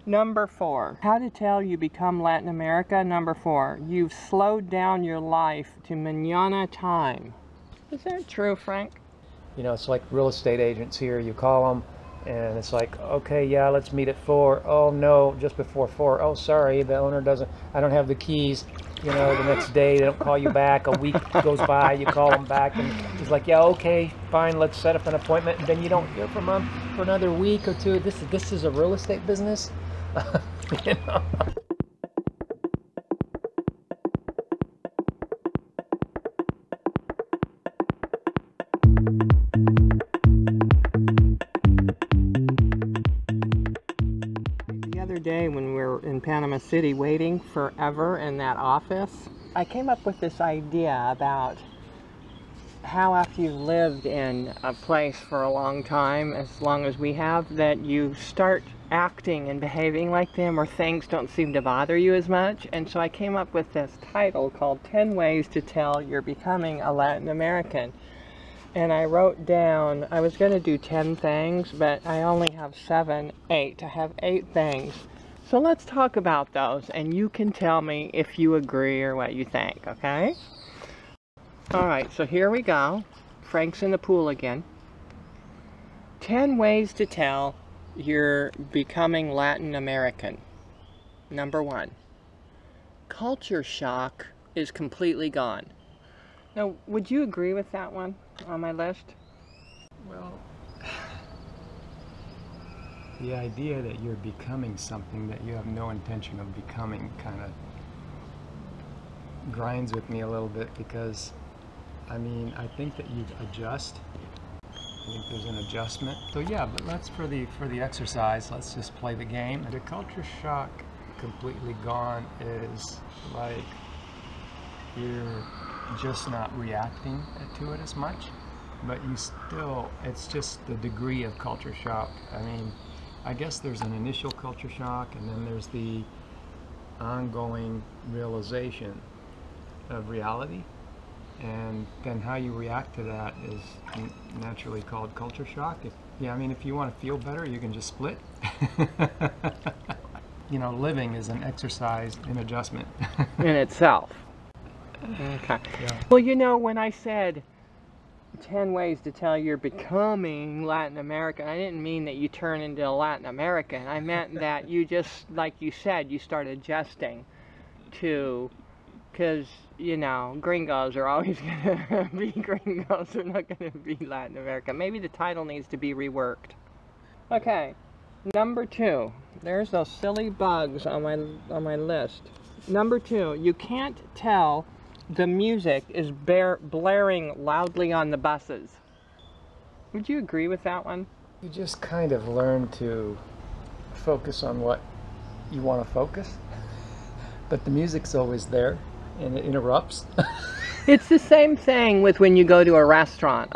Number 4, how to tell you become Latin America. Number 4, you've slowed down your life to manana time. Is that true, Frank? You know, it's like real estate agents here. You call them and it's like, okay, yeah, let's meet at 4. Oh no, just before 4. Oh, sorry, the owner doesn't, I don't have the keys. You know, the next day they don't call you back. A week goes by, you call them back and he's like, yeah, okay, fine, let's set up an appointment. And then you don't hear from them for another week or 2. This is a real estate business. You know? Day when we were in Panama City waiting forever in that office, I came up with this idea about how after you've lived in a place for a long time, as long as we have, that you start acting and behaving like them, or things don't seem to bother you as much. And so I came up with this title called 10 Ways to Tell You're Becoming a Latin American. And I wrote down, I was going to do 10 things, but I only have 8. I have 8 things. So let's talk about those, and you can tell me if you agree or what you think, okay? Alright, so here we go. Frank's in the pool again. 10 ways to tell you're becoming Latin American. Number 1. Culture shock is completely gone. Now, would you agree with that one on my list? Well, the idea that you're becoming something that you have no intention of becoming kind of grinds with me a little bit, because I mean, I think that you adjust. I think there's an adjustment. So yeah, but let's for the exercise, let's just play the game. The culture shock completely gone is like you're just not reacting to it as much, but you still, it's just the degree of culture shock. I mean, I guess there's an initial culture shock, and then there's the ongoing realization of reality, and then how you react to that is naturally called culture shock. Yeah, I mean, if you want to feel better, you can just split. You know, living is an exercise in adjustment. In itself. Okay. Yeah. Well, you know, when I said 10 ways to tell you're becoming Latin American, I didn't mean that you turn into a Latin American. I meant that you just, like you said, you start adjusting to, because, you know, gringos are always going to be gringos. They're not going to be Latin American. Maybe the title needs to be reworked. Okay. Number 2. There's those silly bugs on my list. Number 2. You can't tell the music is blaring loudly on the buses. Would you agree with that one? You just kind of learn to focus on what you want to focus, but the music's always there and it interrupts. It's the same thing with when you go to a restaurant.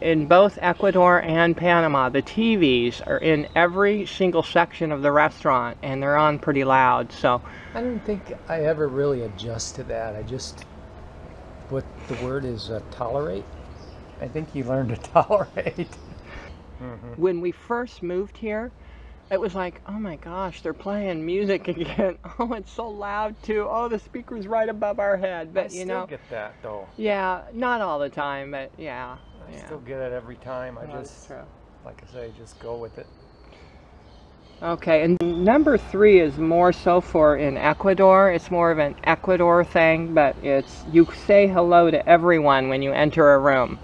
In both Ecuador and Panama, the TVs are in every single section of the restaurant, and they're on pretty loud. So I don't think I ever really adjust to that. I just, what the word is, tolerate. I think you learn to tolerate. When we first moved here, it was like, oh my gosh, they're playing music again. Oh, it's so loud too. Oh, the speaker's right above our head. But I you know, get that though. Yeah, not all the time, but yeah. I still get it every time. I That's just, true. like I say, just go with it. Okay, and number 3 is more so for in Ecuador. It's more of an Ecuador thing, but it's you say hello to everyone when you enter a room.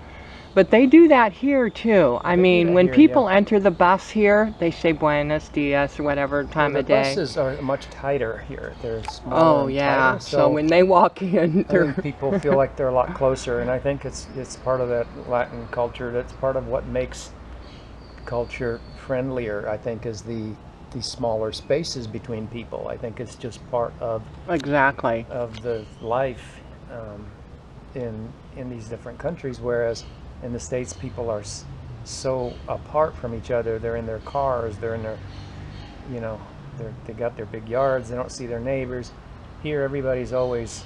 But they do that here too. I mean, when people enter the bus here, they say buenos dias or whatever time of day. The buses are much tighter here. They're smaller. Oh yeah. Tighter, so when they walk in, I think people feel like they're a lot closer, and I think it's part of that Latin culture. That's part of what makes culture friendlier. I think is the smaller spaces between people. I think it's just part of exactly of the life in these different countries, whereas in the States, people are so apart from each other. They're in their cars. They're in their, you know, they got their big yards. They don't see their neighbors. Here, everybody's always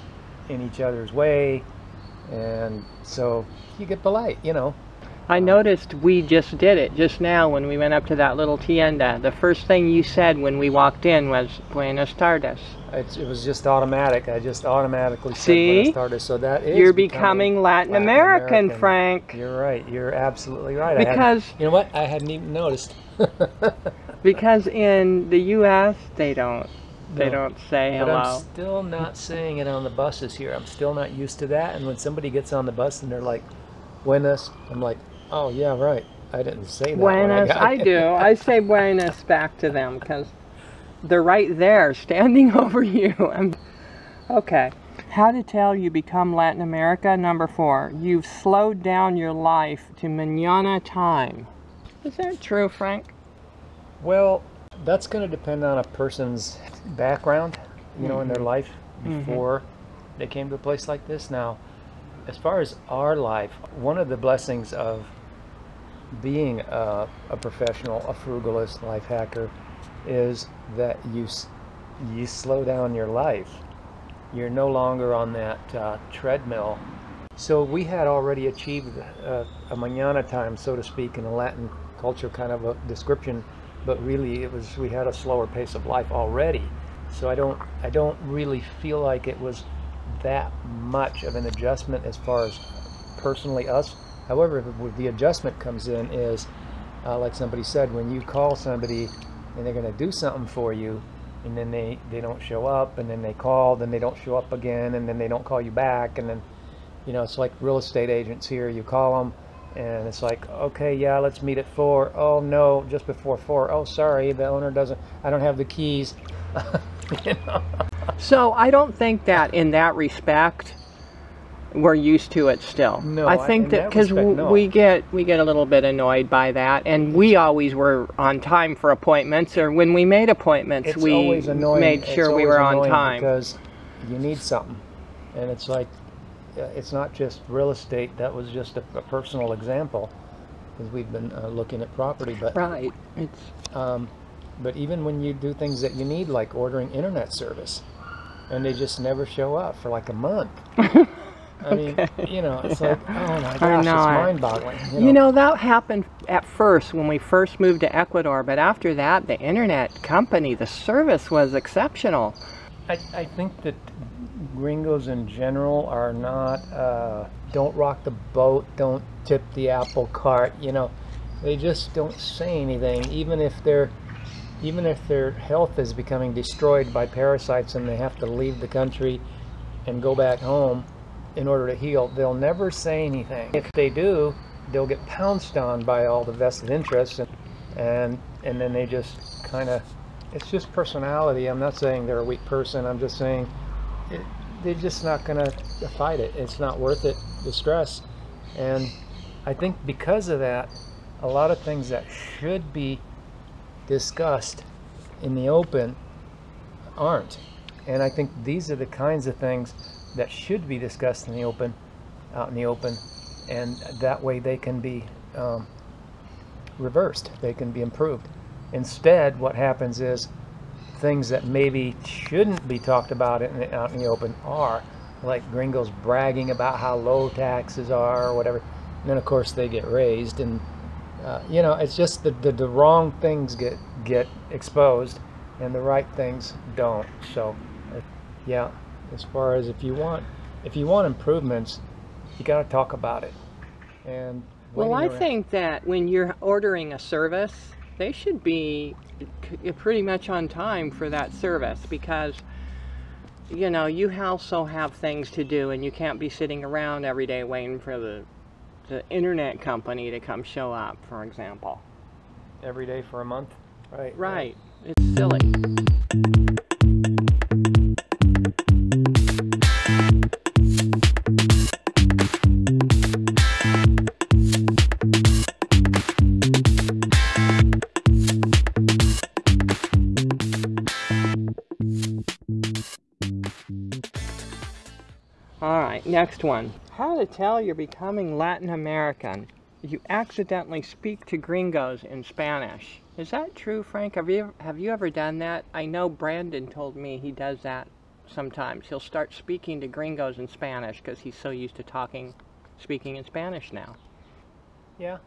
in each other's way, and so you get polite, you know. I noticed we just did it just now when we went up to that little tienda. The first thing you said when we walked in was Buenas tardes. It was just automatic. I just automatically said See? Buenas tardes. So that is You're becoming Latin American, American. Frank. You're right. You're absolutely right. Because you know what? I hadn't even noticed. because in the U.S. they don't say But hello. I'm still not saying it on the buses here. I'm still not used to that. And when somebody gets on the bus and they're like, Buenas, I'm like, oh yeah, right. I didn't say that. Buenas, I do. I say buenas back to them because they're right there, standing over you. Okay. How to tell you become Latin America. Number 4. You've slowed down your life to manana time. Is that true, Frank? Well, that's going to depend on a person's background, you know, in their life before they came to a place like this. Now, as far as our life, one of the blessings of being a professional, a frugalist, life hacker, is that you slow down your life. You're no longer on that treadmill. So we had already achieved a mañana time, so to speak, in a Latin culture kind of a description, but really it was, we had a slower pace of life already. So I don't really feel like it was that much of an adjustment as far as personally us. However, the adjustment comes in is, like somebody said, when you call somebody and they're going to do something for you, and then they don't show up, and then they call, then they don't show up again, and then they don't call you back, and then, you know, it's like real estate agents here. You call them, and it's like, okay, yeah, let's meet at 4. Oh no, just before 4. Oh, sorry, the owner doesn't. I don't have the keys. You know? So I don't think that in that respect we're used to it still. No, I think that because no. we get a little bit annoyed by that, and we always were on time for appointments, or when we made appointments, It's we always annoying. made sure we were on time. Because you need something, and it's like, it's not just real estate. That was just a personal example, because we've been looking at property. But Right. It's but even when you do things that you need, like ordering internet service, and they just never show up for like a month. I mean, you know, it's like, oh my gosh, it's mind-boggling. You know, that happened at first when we first moved to Ecuador, but after that, the internet company, the service was exceptional. I think that gringos in general are not, don't rock the boat, don't tip the apple cart, you know. They just don't say anything, even if their health is becoming destroyed by parasites and they have to leave the country and go back home in order to heal. They'll never say anything. If they do, they'll get pounced on by all the vested interests, and then they just kind of, it's just personality. I'm not saying they're a weak person. I'm just saying they're just not going to fight it. It's not worth it, the stress. And I think because of that, a lot of things that should be discussed in the open aren't. And I think these are the kinds of things that should be discussed in the open, out in the open, and that way they can be reversed, they can be improved. Instead, what happens is things that maybe shouldn't be talked about out in the open are, like gringos bragging about how low taxes are or whatever, and then of course they get raised, and you know, it's just the wrong things get exposed and the right things don't. So yeah, as far as if you want improvements, you got to talk about it. And well, I think that when you're ordering a service, they should be pretty much on time for that service, because you know, you also have things to do, and you can't be sitting around every day waiting for the internet company to come show up, for example. Every day for a month? Right. Right. It's silly. Alright, next one. How to tell you're becoming Latin American. You accidentally speak to gringos in Spanish. Is that true, Frank? Have you ever done that? I know Brandon told me he does that sometimes. He'll start speaking to gringos in Spanish because he's so used to speaking in Spanish now. Yeah.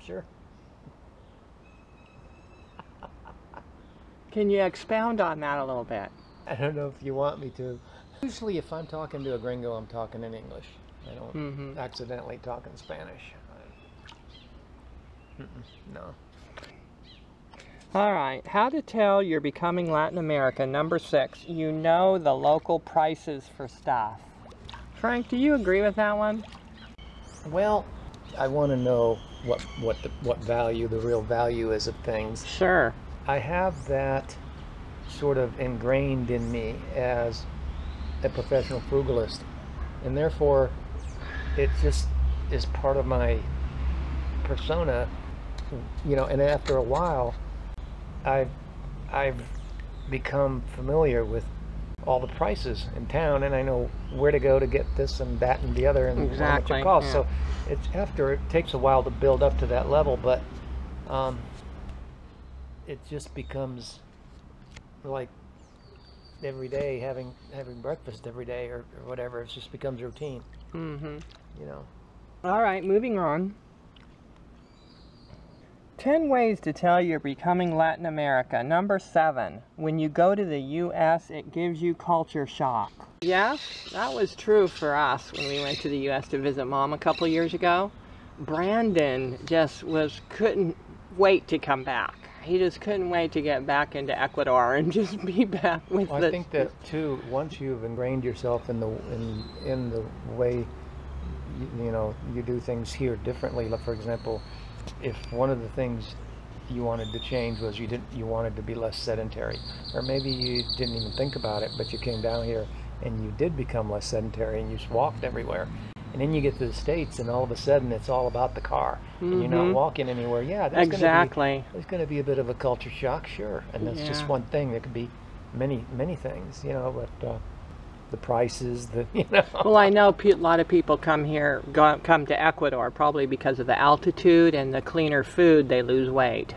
Sure. Can you expound on that a little bit? I don't know if you want me to. Usually if I'm talking to a gringo, I'm talking in English. I don't accidentally talk in Spanish. No. All right, how to tell you're becoming Latin American. Number 6, you know the local prices for stuff. Frank, do you agree with that one? Well, I want to know what value, the real value is of things. Sure. I have that sort of ingrained in me as a professional frugalist, and therefore it just is part of my persona, you know. And after a while, I've become familiar with all the prices in town, and I know where to go to get this and that and the other, and how much it costs. So it's it takes a while to build up to that level, but it just becomes like every day having breakfast every day or whatever. It just becomes routine. You know. All right, moving on. 10 ways to tell you're becoming Latin America. Number 7, when you go to the U.S., it gives you culture shock. Yes, that was true for us when we went to the U.S. to visit Mom a couple years ago. Brandon just couldn't wait to come back. He just couldn't wait to get back into Ecuador and just be back with I think that too, once you've ingrained yourself in the way you know you do things here differently. Like, for example, if one of the things you wanted to change was you wanted to be less sedentary, or maybe you didn't even think about it, but you came down here and you did become less sedentary and you just walked everywhere. And then you get to the States and all of a sudden it's all about the car and you're not walking anywhere. Yeah, that's there's going to be a bit of a culture shock, sure. And that's just one thing. There could be many things, you know, but the prices, you know. Well, I know a lot of people come to Ecuador probably because of the altitude and the cleaner food. They lose weight.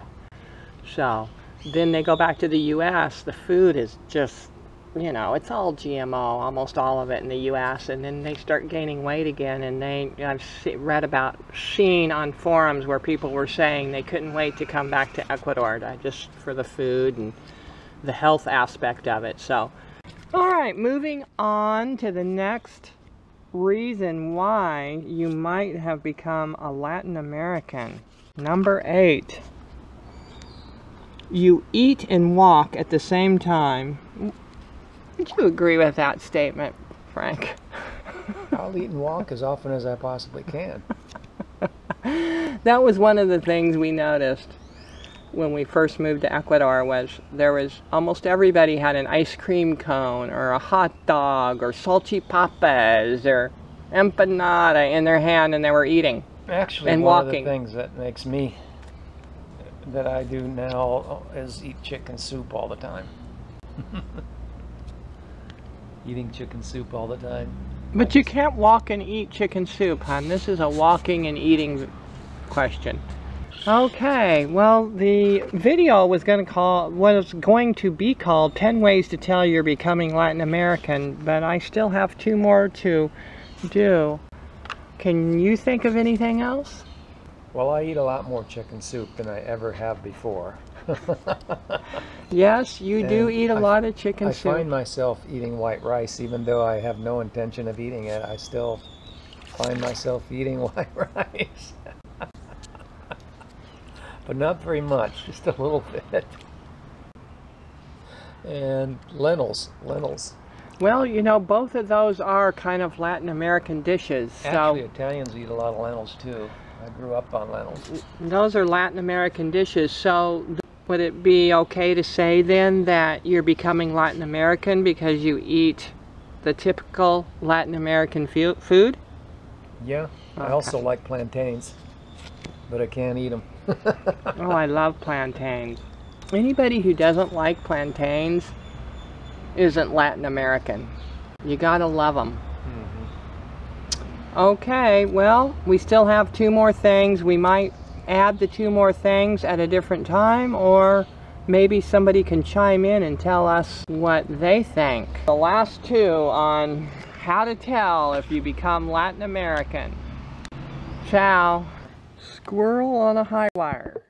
So then they go back to the U.S. The food is just, you know, it's all GMO, almost all of it in the U.S. And then they start gaining weight again. And I've seen on forums where people were saying they couldn't wait to come back to Ecuador just for the food and the health aspect of it. So. All right, moving on to the next reason why you might have become a Latin American. Number 8, you eat and walk at the same time. Would you agree with that statement, Frank? I'll eat and walk as often as I possibly can. That was one of the things we noticed when we first moved to Ecuador. Was almost everybody had an ice cream cone or a hot dog or salchipapas or empanada in their hand, and they were eating. Actually, and one walking. of the things that I do now is eat chicken soup all the time. Eating chicken soup all the time. But you can't walk and eat chicken soup, hon. This is a walking and eating question. Okay, well, the video was going to be called 10 Ways to Tell You're Becoming Latin American, but I still have 2 more to do. Can you think of anything else? Well, I eat a lot more chicken soup than I ever have before. Yes, you do eat a lot of chicken soup. I find myself eating white rice, even though I have no intention of eating it. I still find myself eating white rice. But not very much, just a little bit. And lentils. Well, you know, both of those are kind of Latin American dishes. Actually, Italians eat a lot of lentils too. I grew up on lentils. Those are Latin American dishes. So would it be okay to say then that you're becoming Latin American because you eat the typical Latin American food? Yeah, okay. I also like plantains, but I can't eat them. Oh, I love plantains. Anybody who doesn't like plantains isn't Latin American. You gotta love them. Okay, well, we still have 2 more things. We might add the 2 more things at a different time, or maybe somebody can chime in and tell us what they think. The last 2 on how to tell if you become Latin American. Ciao. Squirrel on a high wire.